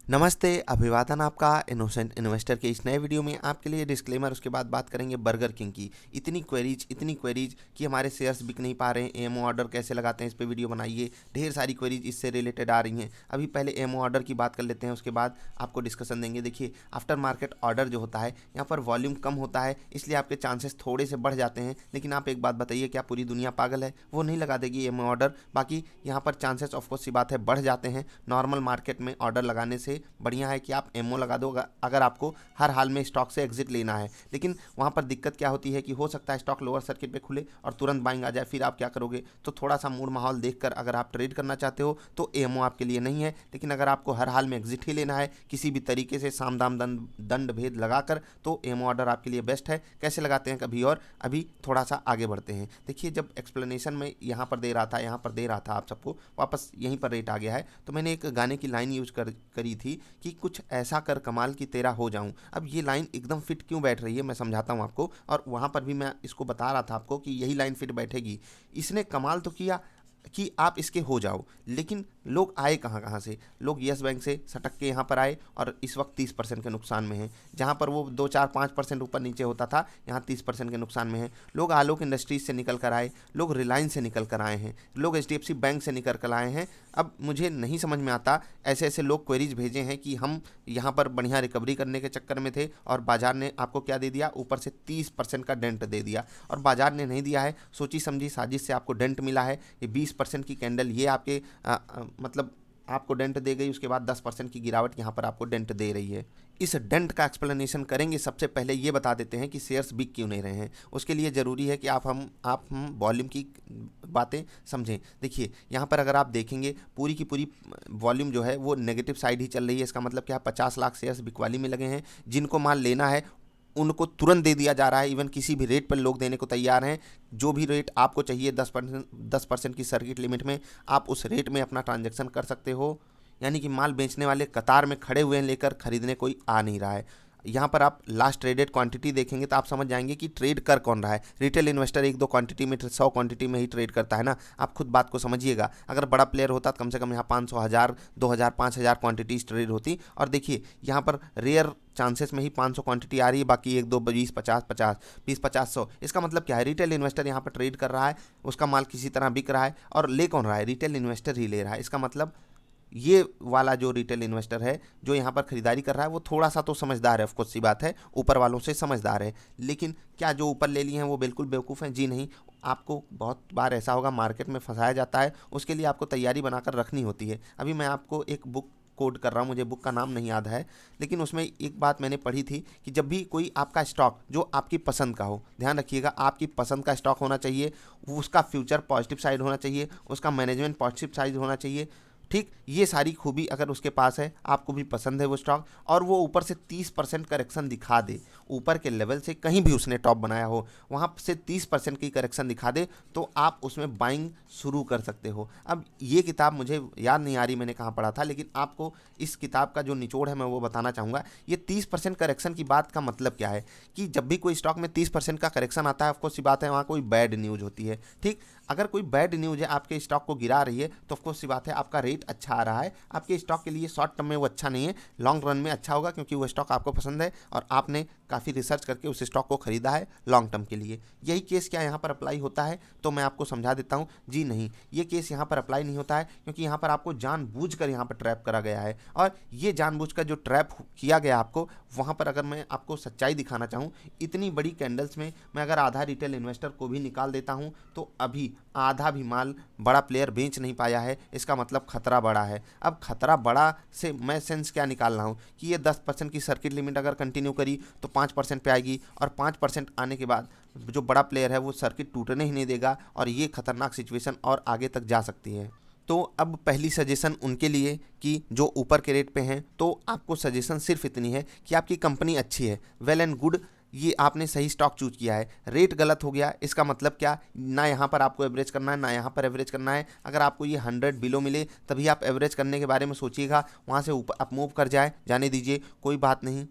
नमस्ते, अभिवादन आपका इनोसेंट इन्वेस्टर के इस नए वीडियो में आपके लिए डिस्क्लेमर। उसके बाद बात करेंगे बर्गर किंग की। इतनी क्वेरीज कि हमारे शेयर्स बिक नहीं पा रहे हैं, एमओ ऑर्डर कैसे लगाते हैं, इस पे वीडियो बनाइए। ढेर सारी क्वेरीज इससे रिलेटेड आ रही हैं। अभी पहले एमओ ऑर्डर की बात कर लेते हैं, उसके बाद आपको डिस्कशन देंगे। देखिए, आफ्टर मार्केट ऑर्डर जो होता है, यहाँ पर वॉल्यूम कम होता है, इसलिए आपके चांसेस थोड़े से बढ़ जाते हैं। लेकिन आप एक बात बताइए, क्या पूरी दुनिया पागल है? वो नहीं लगा देगी एमओ ऑर्डर। बाकी यहाँ पर चांसेस ऑफकोर्स सी बात है बढ़ जाते हैं। नॉर्मल मार्केट में ऑर्डर लगाने से बढ़िया है कि आप एमओ लगा दो अगर आपको हर हाल में स्टॉक से एग्जिट लेना है। लेकिन वहाँ पर दिक्कत क्या होती है कि हो सकता है स्टॉक लोअर सर्किट पे खुले और तुरंत बाइंग आ जाए, फिर आप क्या करोगे? तो थोड़ा सा मूड माहौल देखकर अगर आप ट्रेड करना चाहते हो तो एमओ आपके लिए नहीं है। लेकिन अगर आपको हर हाल में एग्जिट ही लेना है किसी भी तरीके से साम दाम दंड दंड भेद लगाकर, तो एमओ ऑर्डर आपके लिए बेस्ट है। कैसे लगाते हैं कभी और अभी थोड़ा सा आगे बढ़ते हैं। देखिए, जब एक्सप्लेनेशन में यहाँ पर दे रहा था आप सबको, वापस यहीं पर रेट आ गया है, तो मैंने एक गाने की लाइन यूज करी थी कि कुछ ऐसा कर कमाल की तेरा हो जाऊं। अब ये लाइन एकदम फिट क्यों बैठ रही है मैं समझाता हूं आपको, और वहां पर भी मैं इसको बता रहा था आपको कि यही लाइन फिट बैठेगी। इसने कमाल तो किया कि आप इसके हो जाओ, लेकिन लोग आए कहाँ कहाँ से? लोग यस बैंक से सटक के यहाँ पर आए और इस वक्त 30% के नुकसान में हैं। जहाँ पर वो 2 4 5% ऊपर नीचे होता था, यहाँ 30% के नुकसान में है। लोग आलोक इंडस्ट्रीज से निकल कर आए, लोग रिलायंस से निकल कर आए हैं, लोग एचडीएफसी बैंक से निकल कर आए हैं। अब मुझे नहीं समझ में आता, ऐसे ऐसे लोग क्वेरीज भेजे हैं कि हम यहाँ पर बढ़िया रिकवरी करने के चक्कर में थे और बाजार ने आपको क्या दे दिया? ऊपर से 30% का डेंट दे दिया। और बाजार ने नहीं दिया है, सोची समझी साजिश से आपको डेंट मिला है। ये 20% की कैंडल ये आपके मतलब आपको डेंट दे गई, उसके बाद 10% की गिरावट यहाँ पर आपको डेंट दे रही है। इस डेंट का एक्सप्लेनेशन करेंगे। सबसे पहले ये बता देते हैं कि शेयर्स बिक क्यों नहीं रहे हैं। उसके लिए ज़रूरी है कि आप हम वॉल्यूम की बातें समझें। देखिए, यहाँ पर अगर आप देखेंगे पूरी की पूरी वॉल्यूम जो है वो नेगेटिव साइड ही चल रही है। इसका मतलब क्या है? 50 लाख शेयर्स बिकवाली में लगे हैं। जिनको माल लेना है उनको तुरंत दे दिया जा रहा है। इवन किसी भी रेट पर लोग देने को तैयार हैं। जो भी रेट आपको चाहिए 10% की सर्किट लिमिट में, आप उस रेट में अपना ट्रांजैक्शन कर सकते हो। यानी कि माल बेचने वाले कतार में खड़े हुए हैं, लेकर खरीदने कोई आ नहीं रहा है। यहाँ पर आप लास्ट ट्रेडेड क्वांटिटी देखेंगे तो आप समझ जाएंगे कि ट्रेड कर कौन रहा है। रिटेल इन्वेस्टर एक दो क्वांटिटी में 100 क्वांटिटी में ही ट्रेड करता है ना। आप खुद बात को समझिएगा। अगर बड़ा प्लेयर होता तो कम से कम यहाँ 500 हज़ार 2000 5000 क्वांटिटीज ट्रेड होती। और देखिए, यहाँ पर रेयर चांसेस में ही 500 क्वांटिटी आ रही है, बाकी एक दो 20 50 100। इसका मतलब क्या है? रिटेल इन्वेस्टर यहाँ पर ट्रेड कर रहा है, उसका माल किसी तरह बिक रहा है और ले कौन रहा है? रिटेल इन्वेस्टर ही ले रहा है। इसका मतलब ये वाला जो रिटेल इन्वेस्टर है जो यहाँ पर खरीदारी कर रहा है वो थोड़ा सा तो समझदार है। ऑफकोर्स सी बात है, ऊपर वालों से समझदार है। लेकिन क्या जो ऊपर ले लिए हैं वो बिल्कुल बेवकूफ़ हैं? जी नहीं। आपको बहुत बार ऐसा होगा, मार्केट में फंसाया जाता है, उसके लिए आपको तैयारी बनाकर रखनी होती है। अभी मैं आपको एक बुक कोड कर रहा हूँ, मुझे बुक का नाम नहीं याद है, लेकिन उसमें एक बात मैंने पढ़ी थी कि जब भी कोई आपका स्टॉक जो आपकी पसंद का हो, ध्यान रखिएगा, आपकी पसंद का स्टॉक होना चाहिए, उसका फ्यूचर पॉजिटिव साइड होना चाहिए, उसका मैनेजमेंट पॉजिटिव साइड होना चाहिए। ठीक, ये सारी खूबी अगर उसके पास है, आपको भी पसंद है वो स्टॉक, और वो ऊपर से 30% करेक्शन दिखा दे, ऊपर के लेवल से कहीं भी उसने टॉप बनाया हो वहाँ से 30% की करेक्शन दिखा दे, तो आप उसमें बाइंग शुरू कर सकते हो। अब ये किताब मुझे याद नहीं आ रही मैंने कहाँ पढ़ा था, लेकिन आपको इस किताब का जो निचोड़ है मैं वो बताना चाहूँगा। ये 30% करेक्शन की बात का मतलब क्या है कि जब भी कोई स्टॉक में 30% का करेक्शन आता है, ऑफकोर्स सी बात है वहाँ कोई बैड न्यूज़ होती है। ठीक, अगर कोई बैड न्यूज़ है आपके स्टॉक को गिरा रही है, तो ऑफकोर्स सी बात है आपका रेट अच्छा आ रहा है, आपके स्टॉक के लिए शॉर्ट टर्म में वो अच्छा नहीं है, लॉन्ग रन में अच्छा होगा, क्योंकि वो स्टॉक आपको पसंद है और आपने काफ़ी रिसर्च करके उस स्टॉक को खरीदा है लॉन्ग टर्म के लिए। यही केस क्या यहाँ पर अप्लाई होता है? तो मैं आपको समझा देता हूँ। जी नहीं, ये केस यहाँ पर अप्लाई नहीं होता है, क्योंकि यहाँ पर आपको जानबूझकर यहाँ पर ट्रैप करा गया है। और ये जानबूझकर जो ट्रैप किया गया आपको, वहाँ पर अगर मैं आपको सच्चाई दिखाना चाहूँ, इतनी बड़ी कैंडल्स में मैं अगर आधा रिटेल इन्वेस्टर को भी निकाल देता हूँ तो अभी आधा भी माल बड़ा प्लेयर बेच नहीं पाया है। इसका मतलब खतरा बड़ा है। अब खतरा बड़ा से मैं सेंस क्या निकाल रहा हूँ कि ये 10% की सर्किट लिमिट अगर कंटिन्यू करी तो 5% पे आएगी, और 5% आने के बाद जो बड़ा प्लेयर है वो सर्किट टूटने ही नहीं देगा, और ये खतरनाक सिचुएशन और आगे तक जा सकती है। तो अब पहली सजेशन उनके लिए कि जो ऊपर के रेट पे हैं, तो आपको सजेशन सिर्फ इतनी है कि आपकी कंपनी अच्छी है, वेल एंड गुड, ये आपने सही स्टॉक चूज किया है। रेट गलत हो गया, इसका मतलब क्या? ना यहाँ पर आपको एवरेज करना है, ना यहाँ पर एवरेज करना है। अगर आपको ये 100 बिलो मिले तभी आप एवरेज करने के बारे में सोचिएगा। वहाँ से ऊपर आप मूव कर जाए, जाने दीजिए, कोई बात नहीं।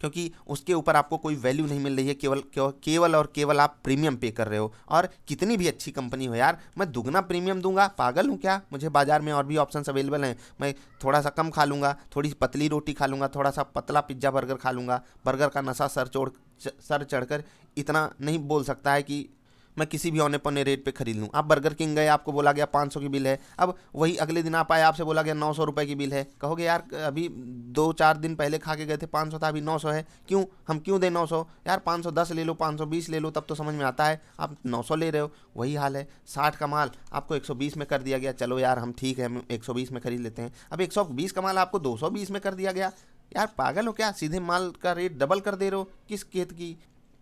क्योंकि उसके ऊपर आपको कोई वैल्यू नहीं मिल रही है, केवल और केवल आप प्रीमियम पे कर रहे हो। और कितनी भी अच्छी कंपनी हो यार, मैं दुगना प्रीमियम दूंगा, पागल हूँ क्या? मुझे बाजार में और भी ऑप्शंस अवेलेबल हैं, मैं थोड़ा सा कम खा लूँगा, थोड़ी पतली रोटी खा लूँगा, थोड़ा सा पतला पिज्ज़ा बर्गर खा लूँगा। बर्गर का नशा सर चढ़कर इतना नहीं बोल सकता है कि मैं किसी भी औने पौने रेट पे खरीद लूँ। आप बर्गर किंग गए, आपको बोला गया 500 की बिल है, अब वही अगले दिन आप आए, आपसे बोला गया 900 रुपये की बिल है। कहोगे यार अभी 2-4 दिन पहले खा के गए थे 500 था, अभी 900 है, क्यों? हम क्यों दें 900? यार 510 ले लो, 520 ले लो, तब तो समझ में आता है। आप 900 ले रहे हो, वही हाल है। 60 का माल आपको 120 में कर दिया गया, चलो यार हम ठीक है, हम 120 में खरीद लेते हैं। अब 120 का माल आपको 220 में कर दिया गया। यार पागल हो क्या? सीधे माल का रेट डबल कर दे रहे हो। किस खेत की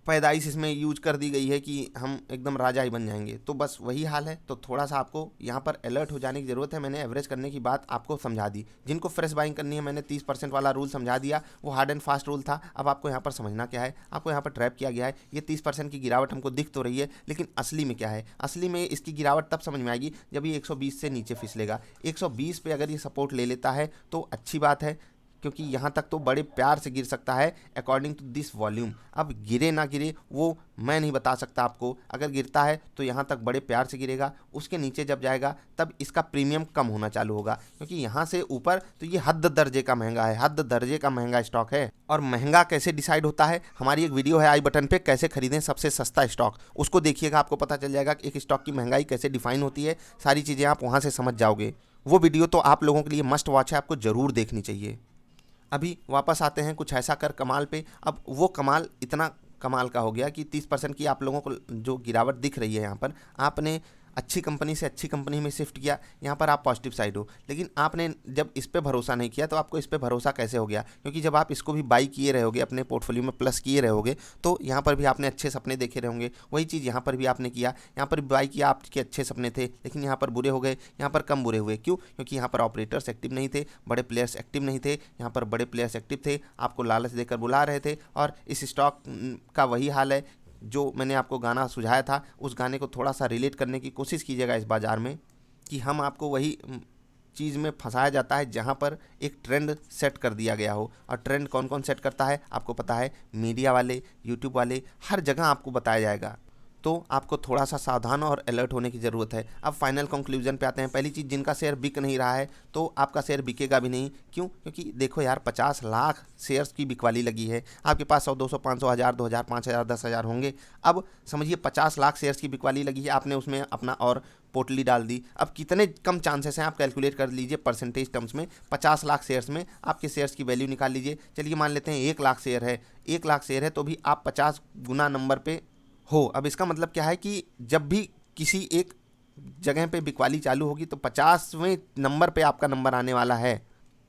पैदाइश इसमें यूज कर दी गई है कि हम एकदम राजा ही बन जाएंगे? तो बस वही हाल है। तो थोड़ा सा आपको यहाँ पर अलर्ट हो जाने की ज़रूरत है। मैंने एवरेज करने की बात आपको समझा दी। जिनको फ्रेश बाइंग करनी है, मैंने 30% वाला रूल समझा दिया, वो हार्ड एंड फास्ट रूल था। अब आपको यहाँ पर समझना क्या है, आपको यहाँ पर ट्रैप किया गया है। ये 30% की गिरावट हमको दिख तो रही है, लेकिन असली में क्या है? असली में इसकी गिरावट तब समझ में आएगी जब ये 120 से नीचे फिसलेगा। 120 पे अगर ये सपोर्ट ले लेता है तो अच्छी बात है, क्योंकि यहाँ तक तो बड़े प्यार से गिर सकता है अकॉर्डिंग टू दिस वॉल्यूम। अब गिरे ना गिरे वो मैं नहीं बता सकता आपको। अगर गिरता है तो यहाँ तक बड़े प्यार से गिरेगा, उसके नीचे जब जाएगा तब इसका प्रीमियम कम होना चालू होगा, क्योंकि यहाँ से ऊपर तो ये हद दर्जे का महंगा है, हद दर्जे का महंगा स्टॉक है। और महंगा कैसे डिसाइड होता है, हमारी एक वीडियो है आई बटन पे, कैसे खरीदें सबसे सस्ता स्टॉक, उसको देखिएगा, आपको पता चल जाएगा कि एक स्टॉक की महंगाई कैसे डिफाइन होती है। सारी चीज़ें आप वहाँ से समझ जाओगे। वो वीडियो तो आप लोगों के लिए मस्ट वॉच है, आपको ज़रूर देखनी चाहिए। अभी वापस आते हैं कुछ ऐसा कर कमाल पे। अब वो कमाल इतना कमाल का हो गया कि 30% की आप लोगों को जो गिरावट दिख रही है, यहाँ पर आपने अच्छी कंपनी से अच्छी कंपनी में शिफ्ट किया, यहाँ पर आप पॉजिटिव साइड हो। लेकिन आपने जब इस पे भरोसा नहीं किया तो आपको इस पे भरोसा कैसे हो गया? क्योंकि जब आप इसको भी बाई किए रहोगे, अपने पोर्टफोलियो में प्लस किए रहोगे, तो यहाँ पर भी आपने अच्छे सपने देखे रहेंगे। वही चीज़ यहाँ पर भी आपने किया, यहाँ पर भी बाई किया, आपके अच्छे सपने थे, लेकिन यहाँ पर बुरे हो गए, यहाँ पर कम बुरे हुए। क्यों? क्योंकि यहाँ पर ऑपरेटर्स एक्टिव नहीं थे, बड़े प्लेयर्स एक्टिव नहीं थे। यहाँ पर बड़े प्लेयर्स एक्टिव थे, आपको लालच देकर बुला रहे थे। और इस स्टॉक का वही हाल है जो मैंने आपको गाना सुझाया था, उस गाने को थोड़ा सा रिलेट करने की कोशिश कीजिएगा इस बाज़ार में, कि हम आपको वही चीज़ में फंसाया जाता है जहाँ पर एक ट्रेंड सेट कर दिया गया हो। और ट्रेंड कौन कौन सेट करता है आपको पता है, मीडिया वाले, यूट्यूब वाले, हर जगह आपको बताया जाएगा। तो आपको थोड़ा सा सावधान और अलर्ट होने की ज़रूरत है। अब फाइनल कंक्लूजन पे आते हैं। पहली चीज़, जिनका शेयर बिक नहीं रहा है तो आपका शेयर बिकेगा भी नहीं। क्यों? क्योंकि देखो यार 50 लाख शेयर्स की बिकवाली लगी है, आपके पास 100, 200, 500, 1000, 2000, 5000, 10,000 होंगे। अब समझिए 50 लाख शेयर्स की बिकवाली लगी है, आपने उसमें अपना और पोटली डाल दी। अब कितने कम चांसेस हैं, आप कैलकुलेट कर लीजिए परसेंटेज टर्म्स में। 50 लाख शेयर्स में आपके शेयर्स की वैल्यू निकाल लीजिए। चलिए मान लेते हैं 1 लाख शेयर है, 1 लाख शेयर है तो भी आप 50 गुना नंबर पे हो। अब इसका मतलब क्या है कि जब भी किसी एक जगह पे बिकवाली चालू होगी तो 50वें नंबर पे आपका नंबर आने वाला है।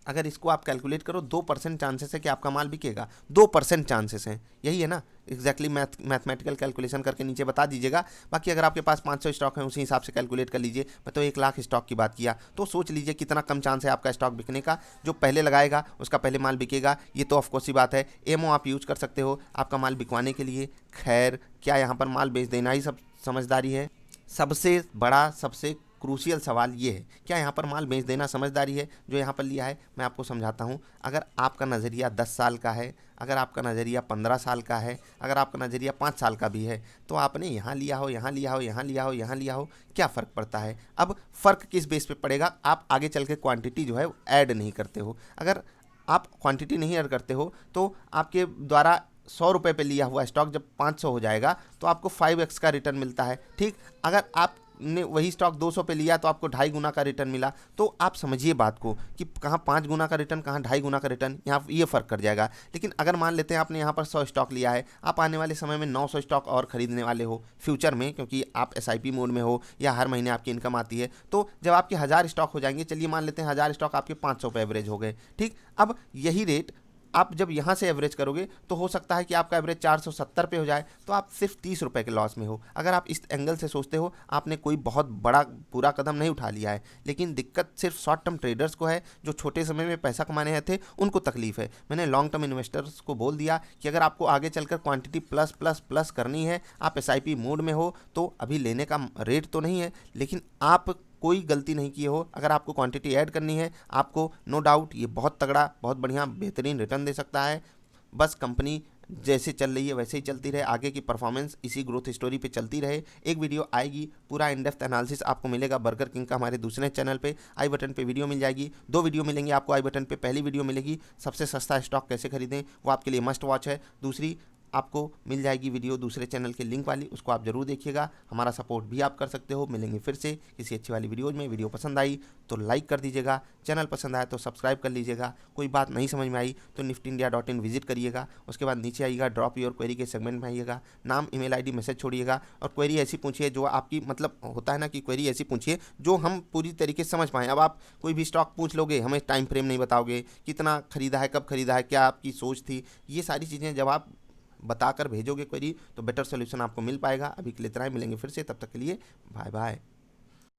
अगर इसको आप कैलकुलेट करो, 2% चांसेस है कि आपका माल बिकेगा, 2% चांसेस हैं। यही है ना, एग्जैक्टली मैथमेटिकल कैलकुलेशन करके नीचे बता दीजिएगा। बाकी अगर आपके पास 500 स्टॉक है, उसी हिसाब से कैलकुलेट कर लीजिए। मैं तो 1 लाख स्टॉक की बात किया, तो सोच लीजिए कितना कम चांस है आपका स्टॉक बिकने का। जो पहले लगाएगा उसका पहले माल बिकेगा, ये तो ऑफकोर्स ही बात है। एमओ आप यूज कर सकते हो आपका माल बिकवाने के लिए। खैर, क्या यहाँ पर माल बेच देना ही सब समझदारी है? सबसे बड़ा, सबसे क्रूशियल सवाल ये है, क्या यहाँ पर माल बेच देना समझदारी है? जो यहाँ पर लिया है मैं आपको समझाता हूँ। अगर आपका नज़रिया 10 साल का है, अगर आपका नज़रिया 15 साल का है, अगर आपका नज़रिया 5 साल का भी है, तो आपने यहाँ लिया हो, यहाँ लिया हो, यहाँ लिया हो, यहाँ लिया हो, क्या फ़र्क पड़ता है? अब फ़र्क किस बेस पे पड़ेगा? आप आगे चल के क्वांटिटी जो है ऐड नहीं करते हो। अगर आप क्वांटिटी नहीं ऐड करते हो तो आपके द्वारा 100 रुपये पे लिया हुआ स्टॉक जब 500 हो जाएगा तो आपको 5x का रिटर्न मिलता है। ठीक, अगर आपने वही स्टॉक 200 पे लिया तो आपको 2.5 गुना का रिटर्न मिला। तो आप समझिए बात को कि कहाँ 5 गुना का रिटर्न, कहाँ 2.5 गुना का रिटर्न, यहाँ ये फ़र्क कर जाएगा। लेकिन अगर मान लेते हैं आपने यहाँ पर 100 स्टॉक लिया है, आप आने वाले समय में 900 स्टॉक और खरीदने वाले हो फ्यूचर में, क्योंकि आप SIP मोड में हो या हर महीने आपकी इनकम आती है। तो जब आपके 1000 स्टॉक हो जाएंगे, चलिए मान लेते हैं 1000 स्टॉक आपके 500 पे एवरेज हो गए। ठीक, अब यही रेट आप जब यहाँ से एवरेज करोगे तो हो सकता है कि आपका एवरेज 470 पे हो जाए, तो आप सिर्फ 30 रुपये के लॉस में हो। अगर आप इस एंगल से सोचते हो, आपने कोई बहुत बड़ा पूरा कदम नहीं उठा लिया है। लेकिन दिक्कत सिर्फ शॉर्ट टर्म ट्रेडर्स को है, जो छोटे समय में पैसा कमाने आए थे उनको तकलीफ है। मैंने लॉन्ग टर्म इन्वेस्टर्स को बोल दिया कि अगर आपको आगे चलकर क्वांटिटी प्लस प्लस प्लस करनी है, आप SIP मोड में हो, तो अभी लेने का रेट तो नहीं है, लेकिन आप कोई गलती नहीं किए हो। अगर आपको क्वांटिटी ऐड करनी है, आपको नो डाउट ये बहुत तगड़ा, बहुत बढ़िया, बेहतरीन रिटर्न दे सकता है। बस कंपनी जैसे चल रही है वैसे ही चलती रहे, आगे की परफॉर्मेंस इसी ग्रोथ स्टोरी पे चलती रहे। एक वीडियो आएगी, पूरा इन डेप्थ एनालिसिस आपको मिलेगा बर्गर किंग का हमारे दूसरे चैनल पे, आई बटन पे वीडियो मिल जाएगी। 2 वीडियो मिलेंगी आपको आई बटन पे। पहली वीडियो मिलेगी सबसे सस्ता स्टॉक कैसे खरीदें, वो आपके लिए मस्ट वॉच है। दूसरी आपको मिल जाएगी वीडियो दूसरे चैनल के लिंक वाली, उसको आप जरूर देखिएगा। हमारा सपोर्ट भी आप कर सकते हो। मिलेंगे फिर से किसी अच्छी वाली वीडियोज में। वीडियो पसंद आई तो लाइक कर दीजिएगा, चैनल पसंद आया तो सब्सक्राइब कर लीजिएगा। कोई बात नहीं समझ में आई तो niftyindia.in विजिट करिएगा। उसके बाद नीचे आइएगा, ड्रॉप योर क्वेरी के सेगमेंट में आइएगा, नाम ईमेल आईडी मैसेज छोड़िएगा और क्वेरी ऐसी पूछिए जो आपकी मतलब होता है ना कि क्वेरी ऐसी पूछिए जो हम पूरी तरीके से समझ पाएँ। अब आप कोई भी स्टॉक पूछ लोगे, हमें टाइम फ्रेम नहीं बताओगे, कितना खरीदा है, कब खरीदा है, क्या आपकी सोच थी, ये सारी चीज़ें जब आप बताकर भेजोगे क्वेरी तो बेटर सोल्यूशन आपको मिल पाएगा। अभी के लिए इतना ही, मिलेंगे फिर से, तब तक के लिए बाय बाय।